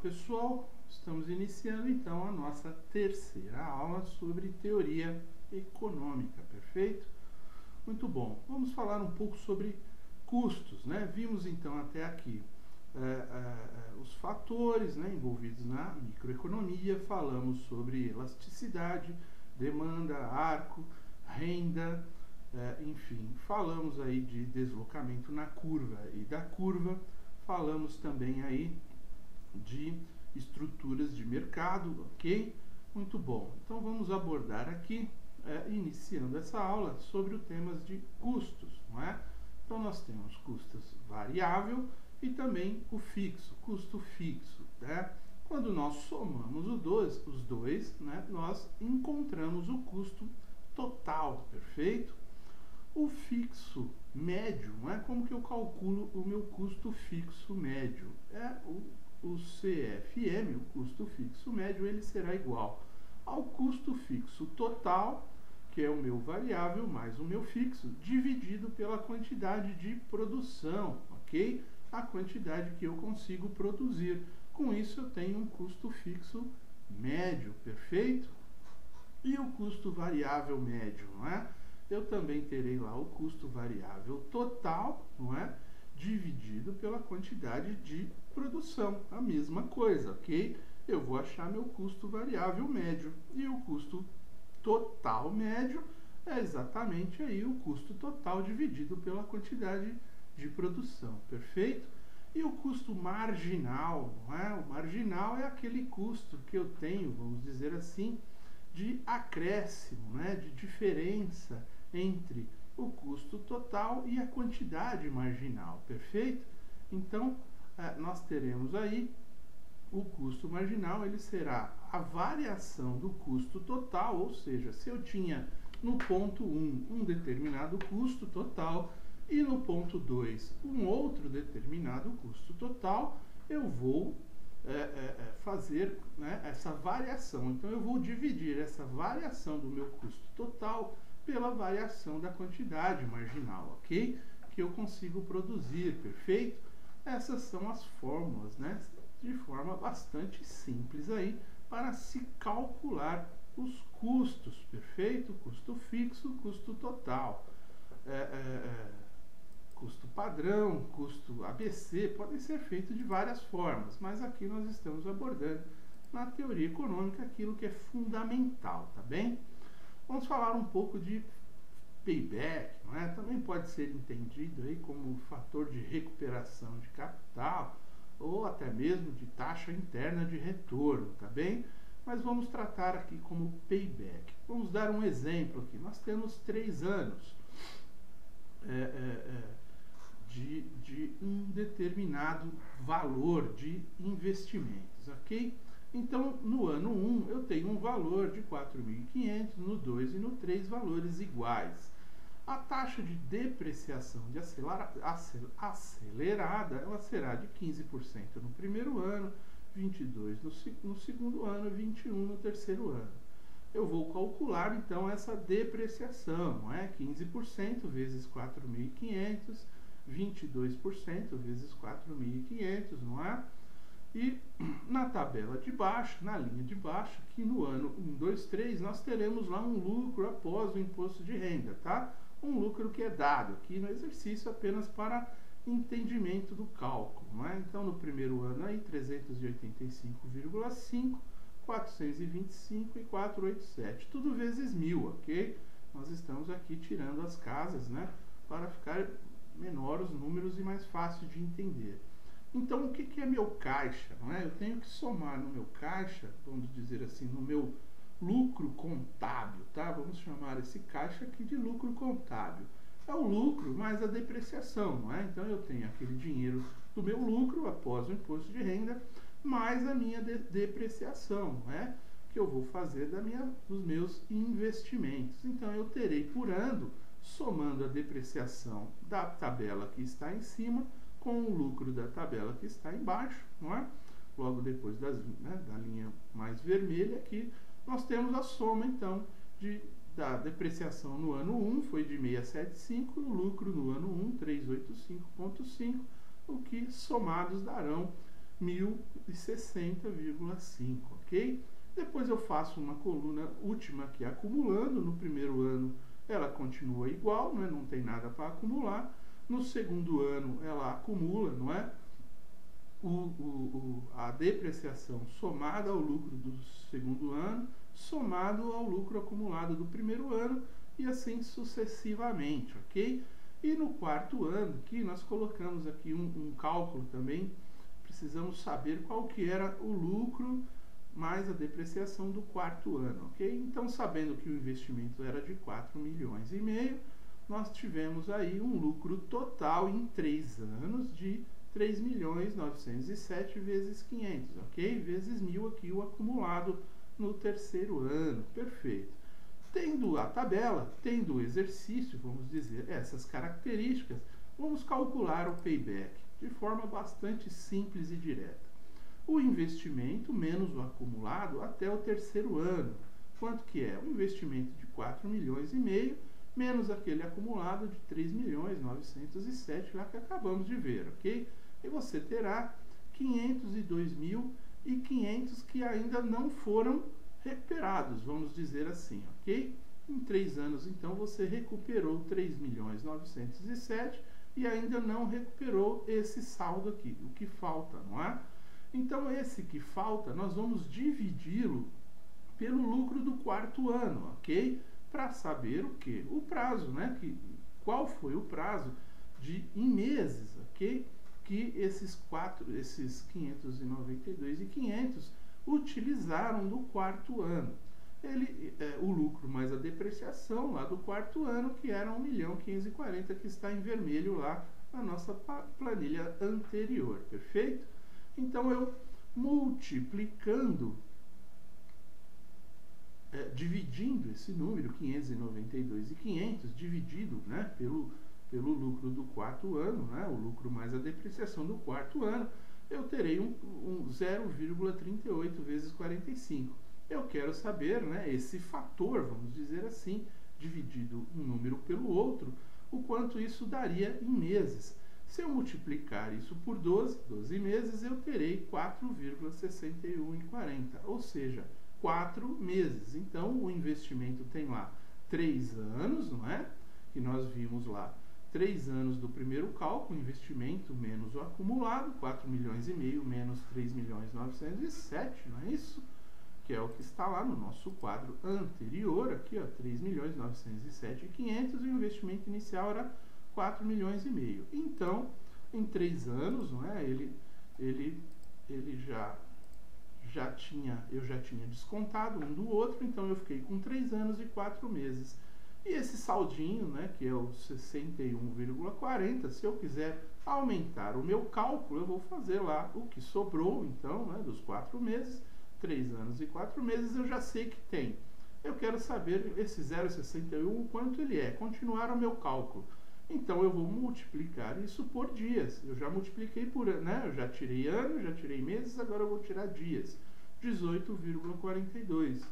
pessoal, estamos iniciando então a nossa terceira aula sobre teoria econômica, perfeito? Muito bom, vamos falar um pouco sobre custos, né? Vimos então até aqui os fatores, né, envolvidos na microeconomia, falamos sobre elasticidade, demanda, arco, renda, enfim, falamos aí de deslocamento na curva e da curva, falamos também aí de estruturas de mercado, ok? Muito bom. Então vamos abordar aqui, iniciando essa aula, sobre os temas de custos, não é? Então nós temos custos variável e também o fixo, custo fixo, né? Quando nós somamos os dois, né, nós encontramos o custo total, perfeito? O fixo médio, não é? Como que eu calculo o meu custo fixo médio? O CFM, o custo fixo médio, ele será igual ao custo fixo total, que é o meu variável, mais o meu fixo, dividido pela quantidade de produção, ok? A quantidade que eu consigo produzir. Com isso, eu tenho um custo fixo médio, perfeito? E o custo variável médio, não é? Eu também terei lá o custo variável total, não é? Dividido pela quantidade de produção, a mesma coisa, ok? Eu vou achar meu custo variável médio, e o custo total médio é exatamente aí o custo total dividido pela quantidade de produção, perfeito? E o custo marginal, não é? O marginal é aquele custo que eu tenho, vamos dizer assim, de acréscimo, né? De diferença entre o custo total e a quantidade marginal, perfeito? Então, nós teremos aí o custo marginal, ele será a variação do custo total, ou seja, se eu tinha no ponto 1 um determinado custo total e no ponto 2 um outro determinado custo total, eu vou fazer, né, essa variação. Então, eu vou dividir essa variação do meu custo total pela variação da quantidade marginal, ok? Que eu consigo produzir, perfeito? Essas são as fórmulas, né? De forma bastante simples aí, para se calcular os custos, perfeito? Custo fixo, custo total, custo padrão, custo ABC, podem ser feitos de várias formas, mas aqui nós estamos abordando na teoria econômica aquilo que é fundamental, tá bem? Vamos falar um pouco de payback, não é? Também pode ser entendido aí como fator de recuperação de capital ou até mesmo de taxa interna de retorno, tá bem? Mas vamos tratar aqui como payback. Vamos dar um exemplo aqui. Nós temos 3 anos de um determinado valor de investimentos, ok? Então, no ano 1, eu tenho um valor de 4.500, no 2 e no 3, valores iguais. A taxa de depreciação acelerada, ela será de 15% no primeiro ano, 22% no segundo ano e 21% no terceiro ano. Eu vou calcular, então, essa depreciação, não é? 15% vezes 4.500, 22% vezes 4.500, não é? E na tabela de baixo, na linha de baixo, que no ano 1, 2, 3, nós teremos lá um lucro após o imposto de renda, tá? Um lucro que é dado aqui no exercício apenas para entendimento do cálculo, não é? Então, no primeiro ano aí, 385,5, 425 e 487, tudo vezes 1.000, ok? Nós estamos aqui tirando as casas, né? Para ficar menor os números e mais fácil de entender. Então, o que é meu caixa? Não é? Eu tenho que somar no meu caixa, vamos dizer assim, no meu lucro contábil, tá? Vamos chamar esse caixa aqui de lucro contábil. É o lucro mais a depreciação, não é? Então, eu tenho aquele dinheiro do meu lucro após o imposto de renda, mais a minha depreciação, não é? Que eu vou fazer dos meus investimentos. Então, eu terei por ano, somando a depreciação da tabela que está em cima, com o lucro da tabela que está embaixo, não é? Logo depois da linha mais vermelha aqui, nós temos a soma, então, da depreciação no ano 1, foi de 675, e o lucro no ano 1, 385,5, o que somados darão 1.060,5, ok? Depois eu faço uma coluna última aqui acumulando. No primeiro ano ela continua igual, né? Não tem nada para acumular. No segundo ano ela acumula, não é? A depreciação somada ao lucro do segundo ano, somado ao lucro acumulado do primeiro ano, e assim sucessivamente, ok? E no quarto ano, aqui nós colocamos aqui um cálculo também. Precisamos saber qual que era o lucro mais a depreciação do quarto ano, ok? Então, sabendo que o investimento era de 4,5 milhões, nós tivemos aí um lucro total em 3 anos de 3.907 vezes 500, ok? Vezes 1.000 aqui o acumulado no terceiro ano, perfeito. Tendo a tabela, tendo o exercício, vamos dizer, essas características, vamos calcular o payback de forma bastante simples e direta. O investimento menos o acumulado até o terceiro ano. Quanto que é? O investimento de 4,5 milhões menos aquele acumulado de 3.907 lá que acabamos de ver, ok? E você terá 502.500 que ainda não foram recuperados, vamos dizer assim, ok? Em 3 anos, então, você recuperou 3.907 e ainda não recuperou esse saldo aqui, o que falta, não é? Então, esse que falta, nós vamos dividi-lo pelo lucro do quarto ano, ok? Para saber o que? O prazo, né? Qual foi o prazo em meses, ok? Que esses 592.500 utilizaram do quarto ano. O lucro mais a depreciação lá do quarto ano, que era 1.540.000, que está em vermelho lá na nossa planilha anterior, perfeito? Então, eu multiplicando, dividindo esse número, 592.500, dividido, né, pelo lucro do quarto ano, né, o lucro mais a depreciação do quarto ano, eu terei um 0,38 vezes 45. Eu quero saber, né, esse fator, vamos dizer assim, dividido um número pelo outro, o quanto isso daria em meses. Se eu multiplicar isso por 12 meses, eu terei 4,6140, ou seja, 4 meses. Então, o investimento tem lá 3 anos, não é? Que nós vimos lá, 3 anos do primeiro cálculo, investimento menos o acumulado, 4,5 milhões menos 3.907, não é isso? Que é o que está lá no nosso quadro anterior, aqui, ó, 3.907.500, e o investimento inicial era 4,5 milhões. Então, em 3 anos, não é? Eu já tinha descontado um do outro, então eu fiquei com 3 anos e 4 meses. E esse saldinho, né, que é o 61,40, se eu quiser aumentar o meu cálculo, eu vou fazer lá o que sobrou, então, né, dos 4 meses, 3 anos e 4 meses, eu já sei que tem. Eu quero saber esse 0,61, quanto ele é, continuar o meu cálculo. Então, eu vou multiplicar isso por dias. Eu já multipliquei por, né? Eu já tirei anos, já tirei meses, agora eu vou tirar dias. 18,42.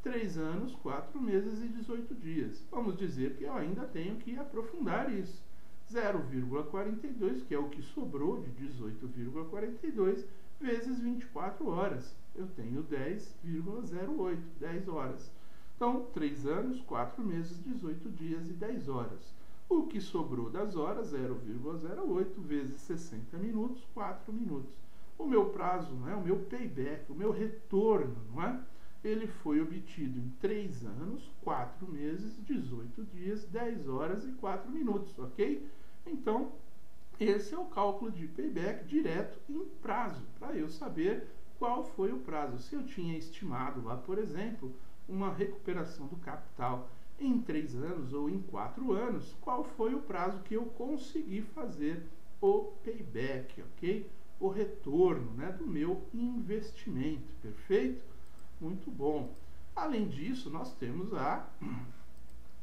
3 anos, 4 meses e 18 dias. Vamos dizer que eu ainda tenho que aprofundar isso. 0,42, que é o que sobrou de 18,42, vezes 24 horas. Eu tenho 10,08, 10 horas. Então, 3 anos, 4 meses, 18 dias e 10 horas. O que sobrou das horas, 0,08 vezes 60 minutos, 4 minutos. O meu prazo, né, o meu payback, o meu retorno, não é? Ele foi obtido em 3 anos, 4 meses, 18 dias, 10 horas e 4 minutos, ok? Então, esse é o cálculo de payback direto em prazo, para eu saber qual foi o prazo. Se eu tinha estimado lá, por exemplo, uma recuperação do capital em 3 anos ou em 4 anos, qual foi o prazo que eu consegui fazer o payback, ok? O retorno, né, do meu investimento, perfeito? Muito bom. Além disso, nós temos a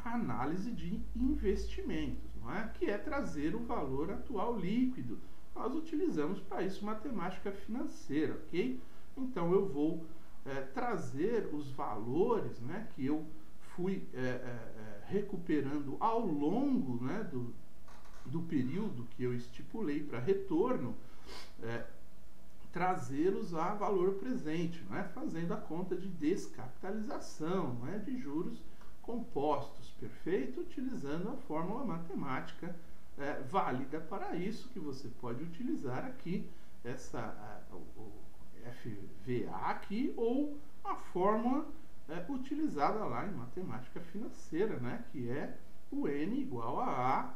análise de investimentos, não é? Que é trazer o valor atual líquido. Nós utilizamos para isso matemática financeira, ok? Então, eu vou trazer os valores, né, que eu fui recuperando ao longo, né, do período que eu estipulei para retorno, trazê-los a valor presente, não é? Fazendo a conta de descapitalização, não é? De juros compostos, perfeito? Utilizando a fórmula matemática válida para isso, que você pode utilizar aqui, o FVA aqui, ou a fórmula utilizada lá em matemática financeira, né? Que é o N igual a A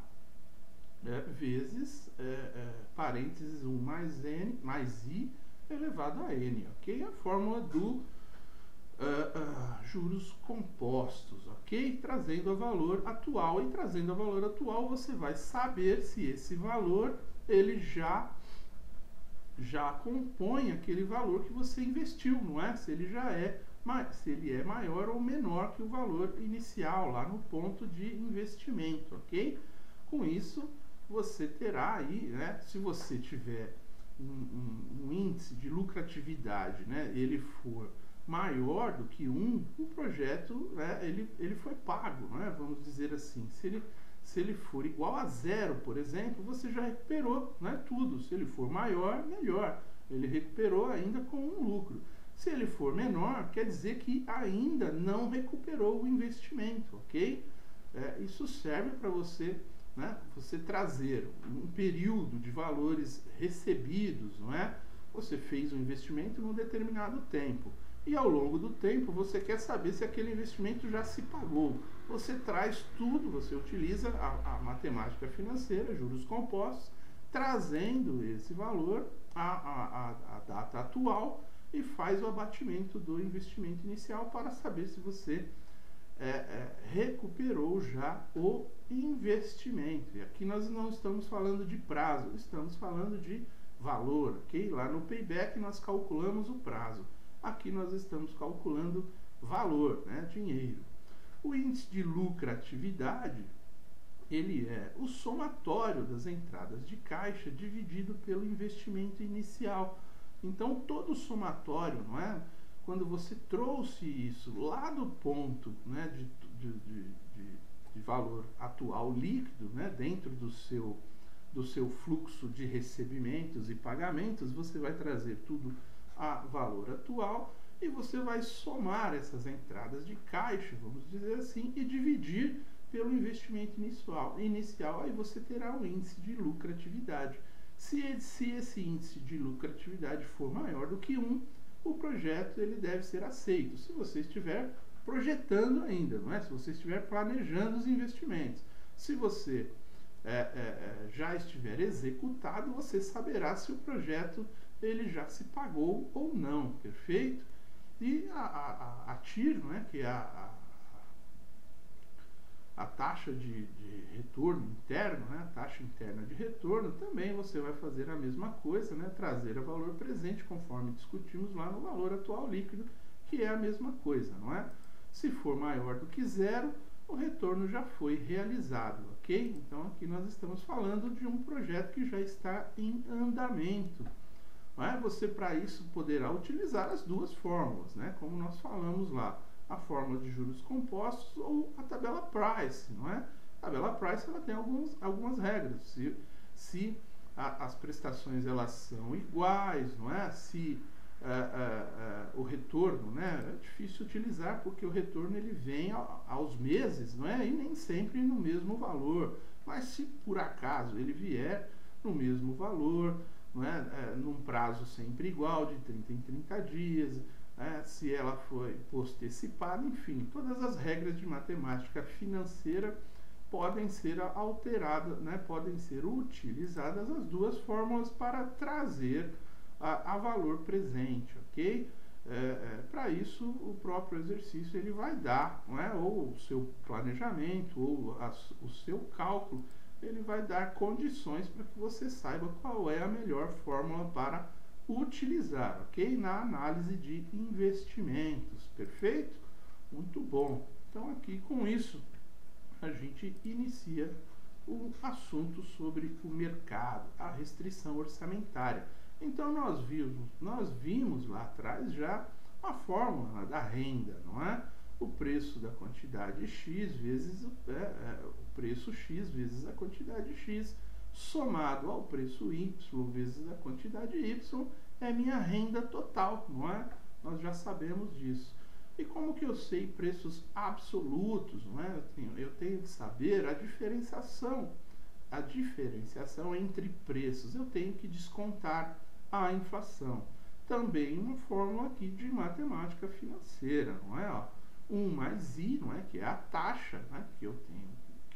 vezes parênteses 1 mais N mais I elevado a N, ok? A fórmula do juros compostos, ok? Trazendo a valor atual, e trazendo a valor atual você vai saber se esse valor ele já compõe aquele valor que você investiu, não é? Se ele se ele é maior ou menor que o valor inicial lá no ponto de investimento, ok? Com isso você terá aí, né, se você tiver um índice de lucratividade, né, ele for maior do que 1, o projeto, né, ele foi pago, né, vamos dizer assim. Se ele for igual a 0, por exemplo, você já recuperou, né, tudo. Se ele for maior, melhor. Ele recuperou ainda com um lucro. Se ele for menor, quer dizer que ainda não recuperou o investimento, ok? Isso serve para você, né, você trazer um período de valores recebidos, não é? Você fez um investimento num determinado tempo e ao longo do tempo você quer saber se aquele investimento já se pagou. Você traz tudo, você utiliza a matemática financeira, juros compostos, trazendo esse valor à data atual e faz o abatimento do investimento inicial para saber se você recuperou já o investimento. E aqui nós não estamos falando de prazo, estamos falando de valor, ok? Lá no payback nós calculamos o prazo. Aqui nós estamos calculando valor, né? Dinheiro. O índice de lucratividade, ele é o somatório das entradas de caixa dividido pelo investimento inicial. Então, todo somatório, não é? Quando você trouxe isso lá do ponto, né, de valor atual líquido, né, dentro do seu fluxo de recebimentos e pagamentos, você vai trazer tudo a valor atual e você vai somar essas entradas de caixa, vamos dizer assim, e dividir pelo investimento inicial. Aí você terá um índice de lucratividade. Se esse índice de lucratividade for maior do que 1, o projeto ele deve ser aceito. Se você estiver projetando ainda, não é? Se você estiver planejando os investimentos. Se você já estiver executado, você saberá se o projeto ele já se pagou ou não, perfeito? E a TIR, não é? Que é a taxa de retorno interno, né? A taxa interna de retorno, também você vai fazer a mesma coisa, né? Trazer a valor presente, conforme discutimos lá no valor atual líquido, que é a mesma coisa, não é? Se for maior do que 0, o retorno já foi realizado, ok? Então aqui nós estamos falando de um projeto que já está em andamento. Não é? Você, para isso, poderá utilizar as duas fórmulas, né? Como nós falamos lá, a fórmula de juros compostos ou a tabela Price, não é? A tabela Price ela tem algumas regras. Se as prestações elas são iguais, não é? Se o retorno, né? É difícil utilizar porque o retorno ele vem aos meses, não é? E nem sempre no mesmo valor. Mas se por acaso ele vier no mesmo valor, não é? Num prazo sempre igual, de 30 em 30 dias, se ela foi postecipada, enfim, todas as regras de matemática financeira podem ser alteradas, né? Podem ser utilizadas as duas fórmulas para trazer a valor presente, ok? Para isso, o próprio exercício ele vai dar, não é? Ou o seu planejamento, ou o seu cálculo, ele vai dar condições para que você saiba qual é a melhor fórmula para utilizar, ok? Na análise de investimentos, perfeito? Muito bom. Então aqui com isso a gente inicia o assunto sobre o mercado, a restrição orçamentária. Então nós vimos lá atrás já a fórmula da renda, não é? O preço da quantidade X vezes o preço X vezes a quantidade X, somado ao preço Y vezes a quantidade Y, é minha renda total, não é? Nós já sabemos disso. E como que eu sei preços absolutos, não é? Eu tenho que saber a diferenciação entre preços. Eu tenho que descontar a inflação. Também uma fórmula aqui de matemática financeira, não é? Ó, 1 mais I, não é? Que é a taxa, né, que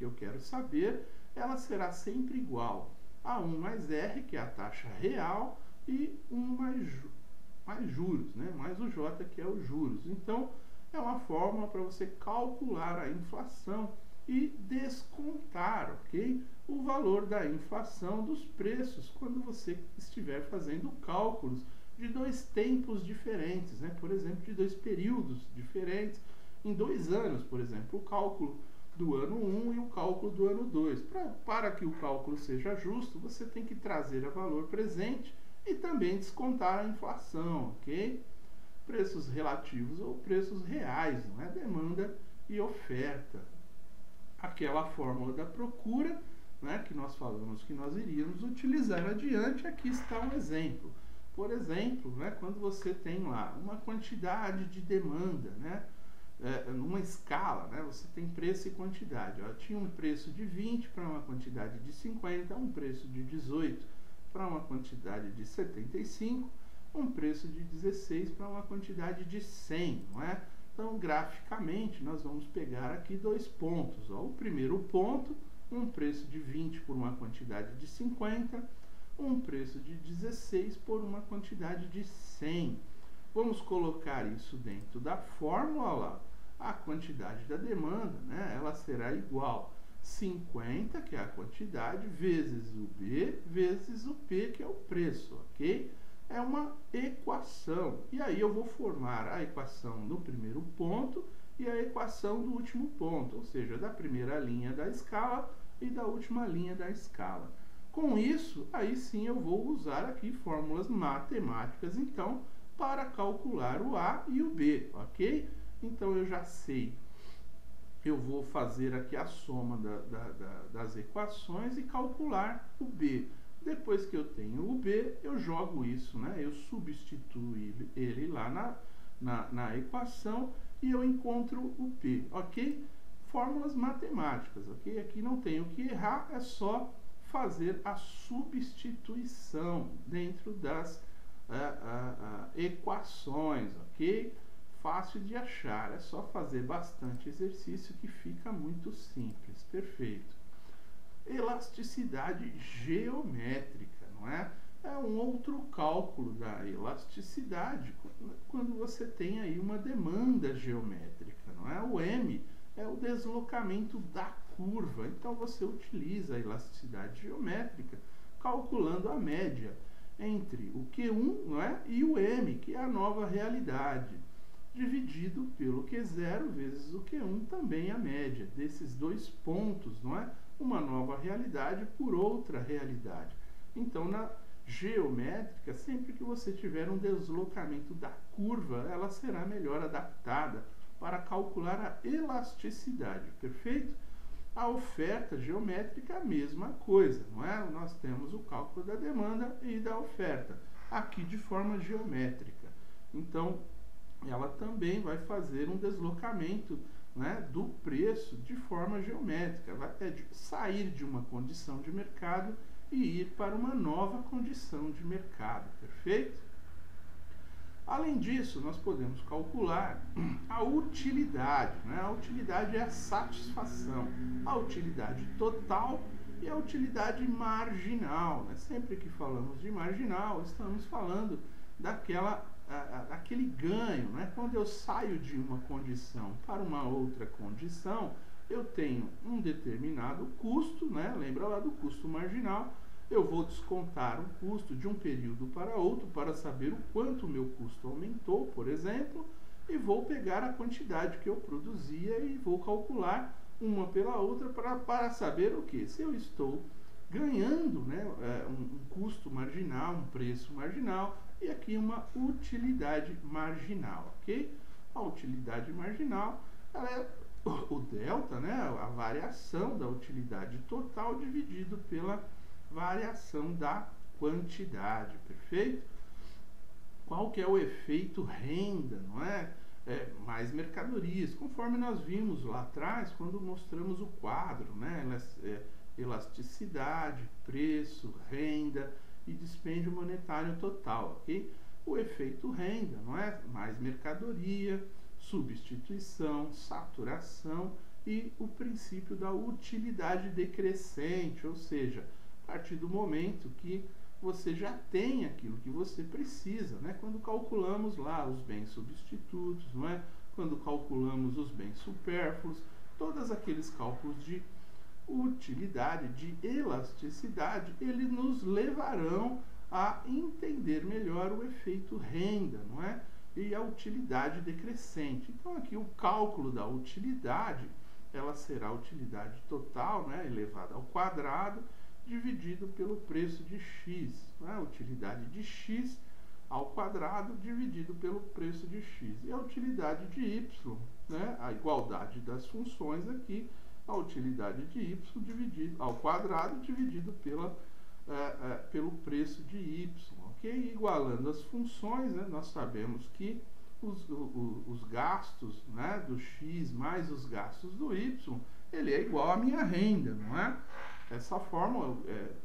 eu quero saber, ela será sempre igual a 1 mais R, que é a taxa real, e 1 mais juros, né? Mais o J, que é os juros. Então, é uma fórmula para você calcular a inflação e descontar, ok? O valor da inflação dos preços quando você estiver fazendo cálculos de 2 tempos diferentes, né? Por exemplo, de 2 períodos diferentes, em 2 anos, por exemplo, o cálculo do ano 1 e o cálculo do ano 2. Para que o cálculo seja justo, você tem que trazer a valor presente e também descontar a inflação, ok? Preços relativos ou preços reais, não é? Demanda e oferta. Aquela fórmula da procura, né, que nós falamos que nós iríamos utilizar adiante, aqui está um exemplo. Por exemplo, né, quando você tem lá uma quantidade de demanda, né, numa escala, né, você tem preço e quantidade. Ó, tinha um preço de 20 para uma quantidade de 50, um preço de 18 para uma quantidade de 75, um preço de 16 para uma quantidade de 100, não é? Então, graficamente, nós vamos pegar aqui 2 pontos. Ó. O primeiro ponto, um preço de 20 por uma quantidade de 50, um preço de 16 por uma quantidade de 100. Vamos colocar isso dentro da fórmula lá. A quantidade da demanda, né, ela será igual a 50, que é a quantidade, vezes o B, vezes o P, que é o preço, ok? É uma equação. E aí eu vou formar a equação do primeiro ponto e a equação do último ponto, ou seja, da primeira linha da escala e da última linha da escala. Com isso, aí sim eu vou usar aqui fórmulas matemáticas, então, para calcular o A e o B, ok? Então eu já sei, eu vou fazer aqui a soma das equações e calcular o B. Depois que eu tenho o B, eu jogo isso, né? Eu substituo ele lá na equação e eu encontro o P, ok? Fórmulas matemáticas, ok? Aqui não tenho que errar, é só fazer a substituição dentro das equações, ok? Fácil de achar, é só fazer bastante exercício que fica muito simples, perfeito. Elasticidade geométrica, não é? É um outro cálculo da elasticidade quando você tem aí uma demanda geométrica, não é? O M é o deslocamento da curva, então você utiliza a elasticidade geométrica calculando a média entre o Q1, não é? E o M, que é a nova realidade, dividido pelo Q0 vezes o Q1, também a média desses 2 pontos, não é? Uma nova realidade por outra realidade. Então, na geométrica, sempre que você tiver um deslocamento da curva, ela será melhor adaptada para calcular a elasticidade, perfeito? A oferta geométrica é a mesma coisa, não é? Nós temos o cálculo da demanda e da oferta, aqui de forma geométrica. Então, ela também vai fazer um deslocamento, né, do preço de forma geométrica, vai sair de uma condição de mercado e ir para uma nova condição de mercado, perfeito? Além disso, nós podemos calcular a utilidade, né? A utilidade é a satisfação, a utilidade total e a utilidade marginal, né? Sempre que falamos de marginal, estamos falando daquele ganho, né? Quando eu saio de uma condição para uma outra condição, eu tenho um determinado custo, né? Lembra lá do custo marginal? Eu vou descontar o custo de um período para outro para saber o quanto o meu custo aumentou, por exemplo, e vou pegar a quantidade que eu produzia e vou calcular uma pela outra para saber o que? Se eu estou ganhando, né, um custo marginal, um preço marginal, e aqui uma utilidade marginal, ok? A utilidade marginal, ela é o delta, né, a variação da utilidade total dividido pela variação da quantidade, perfeito? qual que é o efeito renda, não é? Mais mercadorias, conforme nós vimos lá atrás quando mostramos o quadro, né? Elasticidade, preço, renda e dispêndio monetário total, ok? O efeito renda, não é? Mais mercadoria, substituição, saturação e o princípio da utilidade decrescente, ou seja, a partir do momento que você já tem aquilo que você precisa, né? Quando calculamos lá os bens substitutos, não é? Quando calculamos os bens supérfluos, todos aqueles cálculos de utilidade, de elasticidade, eles nos levarão a entender melhor o efeito renda, não é? E a utilidade decrescente. Então aqui o cálculo da utilidade, ela será a utilidade total, né, elevada ao quadrado, dividido pelo preço de x, né? A utilidade de x ao quadrado dividido pelo preço de x. E a utilidade de y, né? A igualdade das funções aqui, a utilidade de y dividido ao quadrado dividido pelo preço de y, ok? Igualando as funções, né? Nós sabemos que os gastos, né, do x mais os gastos do y, ele é igual à minha renda, não é? Essa fórmula,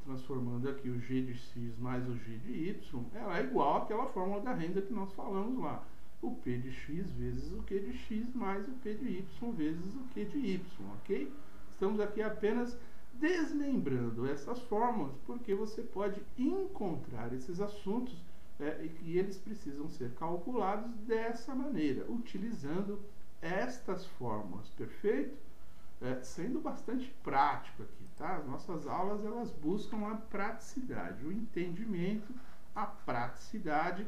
transformando aqui o g de x mais o g de y, ela é igual àquela fórmula da renda que nós falamos lá. O P de x vezes o Q de x mais o P de y vezes o Q de y, ok? Estamos aqui apenas desmembrando essas fórmulas, porque você pode encontrar esses assuntos e eles precisam ser calculados dessa maneira, utilizando estas fórmulas, perfeito? Sendo bastante prático aqui, tá? As nossas aulas, elas buscam a praticidade, o entendimento, a praticidade,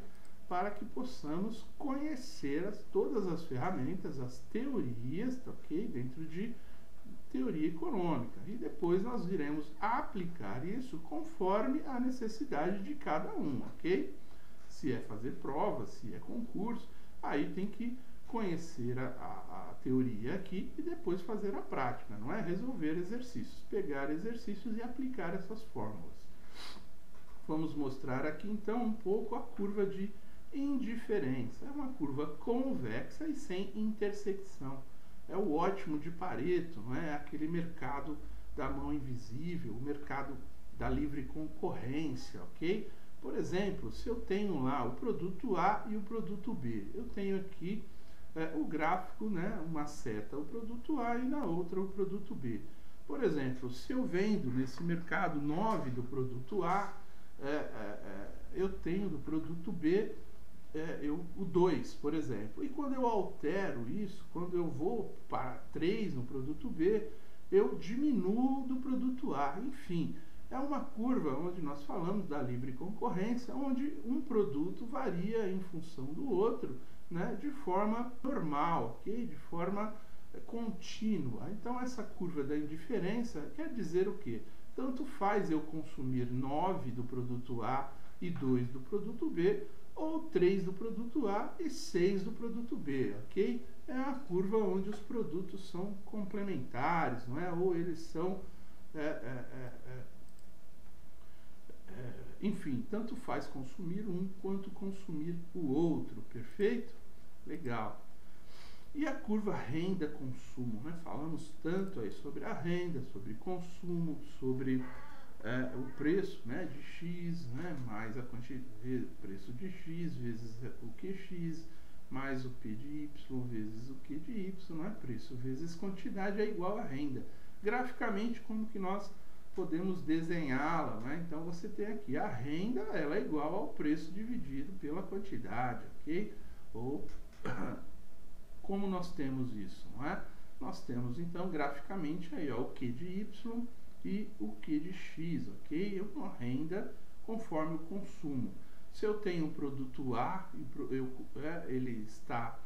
para que possamos conhecer todas as ferramentas, as teorias, tá, ok? Dentro de teoria econômica. E depois nós iremos aplicar isso conforme a necessidade de cada um, ok? Se é fazer prova, se é concurso, aí tem que conhecer a teoria aqui e depois fazer a prática, não é? Resolver exercícios, pegar exercícios e aplicar essas fórmulas. Vamos mostrar aqui então um pouco a curva de indiferença. É uma curva convexa e sem intersecção. É o ótimo de Pareto, não é? Aquele mercado da mão invisível, o mercado da livre concorrência, ok? Por exemplo, se eu tenho lá o produto A e o produto B, eu tenho aqui o gráfico, né, uma seta o produto A e na outra o produto B. Por exemplo, se eu vendo nesse mercado 9 do produto A, eu tenho do produto B o 2, por exemplo. E quando eu altero isso, quando eu vou para 3 no produto B, eu diminuo do produto A. Enfim, é uma curva onde nós falamos da livre concorrência, onde um produto varia em função do outro, né, de forma normal, ok? De forma contínua. Então, essa curva da indiferença quer dizer o quê? Tanto faz eu consumir 9 do produto A e 2 do produto B, ou 3 do produto A e 6 do produto B, ok? É a curva onde os produtos são complementares, não é? Ou eles são... enfim, tanto faz consumir um quanto consumir o outro, perfeito? Legal. E a curva renda-consumo, né? Falamos tanto aí sobre a renda, sobre consumo, sobre o preço, né, de x, né, mais a quantidade, preço de x vezes o QX, mais o P de y vezes o Q de y, né? Preço vezes quantidade é igual a renda. Graficamente, como que nós podemos desenhá-la, né? Então você tem aqui a renda, ela é igual ao preço dividido pela quantidade, ok? Ou como nós temos isso, não é? Nós temos então graficamente aí, ó, o Q de y e o Q de x, ok? Uma renda conforme o consumo. Se eu tenho um produto A, ele está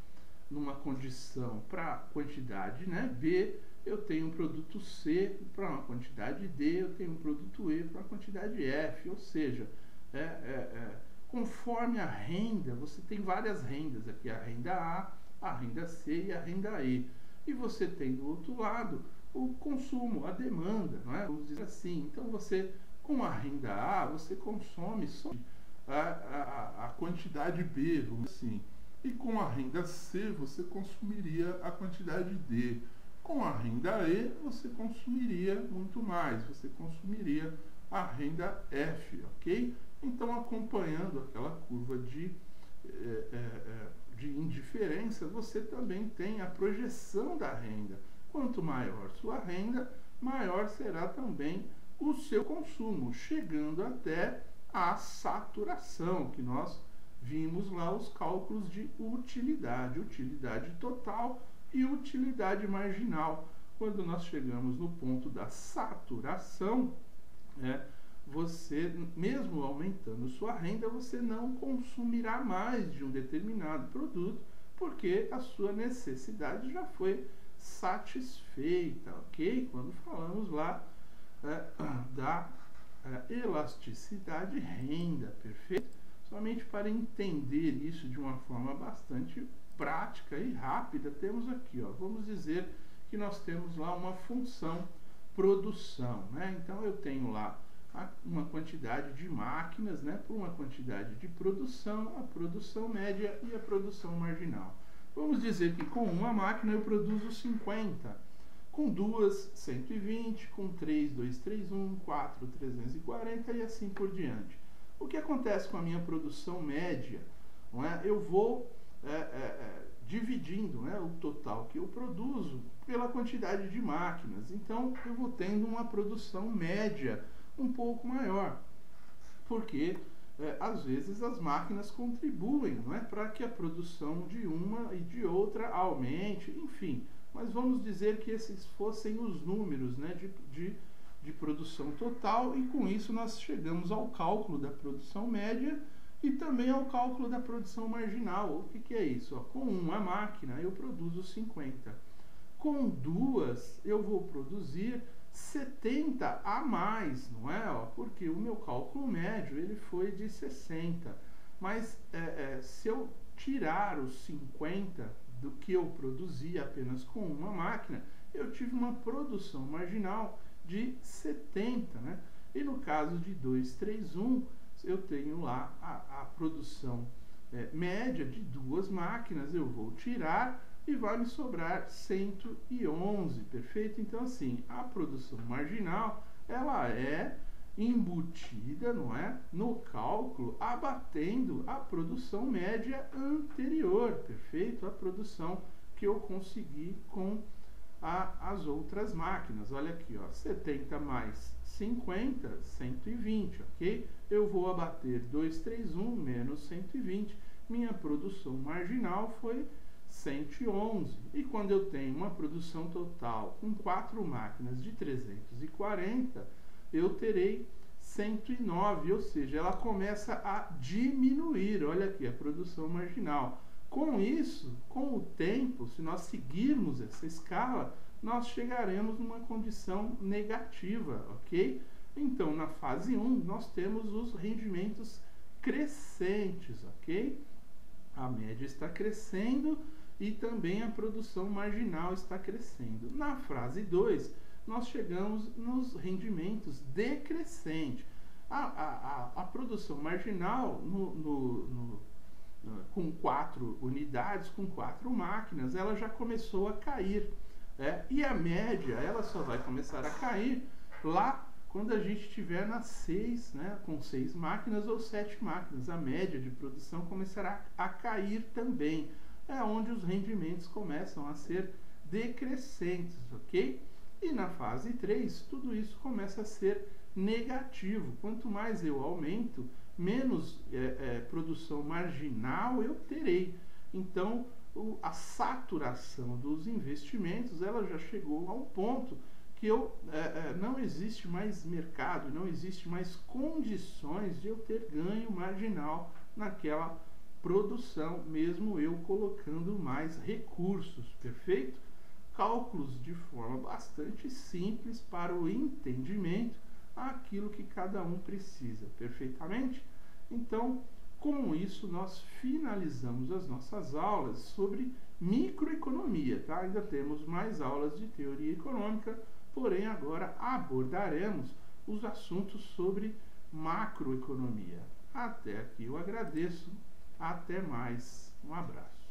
numa condição para quantidade, né, B, eu tenho um produto C para uma quantidade D, eu tenho um produto E para uma quantidade F, ou seja, conforme a renda, você tem várias rendas aqui, a renda A renda C e a renda E. E você tem do outro lado o consumo, a demanda, não é? Vamos dizer assim. Então você, com a renda A, você consome só a quantidade B, vamos dizer assim. E com a renda C você consumiria a quantidade D. Com a renda E você consumiria muito mais, você consumiria a renda F, ok? Então, acompanhando aquela curva de indiferença, você também tem a projeção da renda. Quanto maior sua renda, maior será também o seu consumo, chegando até a saturação, que nós vimos lá os cálculos de utilidade, utilidade total e utilidade marginal. Quando nós chegamos no ponto da saturação, você, mesmo aumentando sua renda, você não consumirá mais de um determinado produto, porque a sua necessidade já foi satisfeita, ok? Quando falamos lá da elasticidade renda, perfeito? Somente para entender isso de uma forma bastante prática e rápida, temos aqui, ó, vamos dizer que nós temos lá uma função produção, né? Então eu tenho lá uma quantidade de máquinas, né, por uma quantidade de produção, a produção média e a produção marginal. Vamos dizer que com uma máquina eu produzo 50, com duas 120, com 3, 231, 4, 340 e assim por diante. O que acontece com a minha produção média? Não é? Eu vou dividindo, né, o total que eu produzo pela quantidade de máquinas. Então eu vou tendo uma produção média um pouco maior, porque às vezes as máquinas contribuem, não é, para que a produção de uma e de outra aumente, enfim. Mas vamos dizer que esses fossem os números, né, de produção total, e com isso nós chegamos ao cálculo da produção média e também ao cálculo da produção marginal. O que é isso? Com uma máquina eu produzo 50. Com duas eu vou produzir 70 a mais, não é? Porque o meu cálculo médio ele foi de 60. Mas se eu tirar os 50 do que eu produzi apenas com uma máquina, eu tive uma produção marginal de 70, né? E no caso de 231, eu tenho lá a produção média de duas máquinas, eu vou tirar e vai me sobrar 111, perfeito? Então, assim, a produção marginal, ela é embutida, não é, no cálculo, abatendo a produção média anterior, perfeito? A produção que eu consegui com as outras máquinas. Olha aqui, ó, 70 mais 50, 120, ok? Eu vou abater 231 menos 120, minha produção marginal foi 111. E quando eu tenho uma produção total com 4 máquinas de 340, eu terei 109, ou seja, ela começa a diminuir. Olha aqui, a produção marginal. Com isso, com o tempo, se nós seguirmos essa escala, nós chegaremos numa condição negativa, ok? Então, na fase 1, nós temos os rendimentos crescentes, ok? A média está crescendo e também a produção marginal está crescendo. Na fase 2, nós chegamos nos rendimentos decrescentes. A produção marginal com 4 unidades, com 4 máquinas, ela já começou a cair. E a média, ela só vai começar a cair lá quando a gente estiver nas 6, né, com 6 máquinas ou 7 máquinas. A média de produção começará a cair também. É onde os rendimentos começam a ser decrescentes, ok? E na fase 3, tudo isso começa a ser negativo. Quanto mais eu aumento, menos produção marginal eu terei. Então, a saturação dos investimentos, ela já chegou a um ponto que não existe mais mercado, não existe mais condições de eu ter ganho marginal naquela produção, mesmo eu colocando mais recursos, perfeito? Cálculos de forma bastante simples para o entendimento aquilo que cada um precisa, perfeitamente? Então, com isso, nós finalizamos as nossas aulas sobre microeconomia, tá? Ainda temos mais aulas de teoria econômica, porém agora abordaremos os assuntos sobre macroeconomia. Até aqui eu agradeço. Até mais. Um abraço.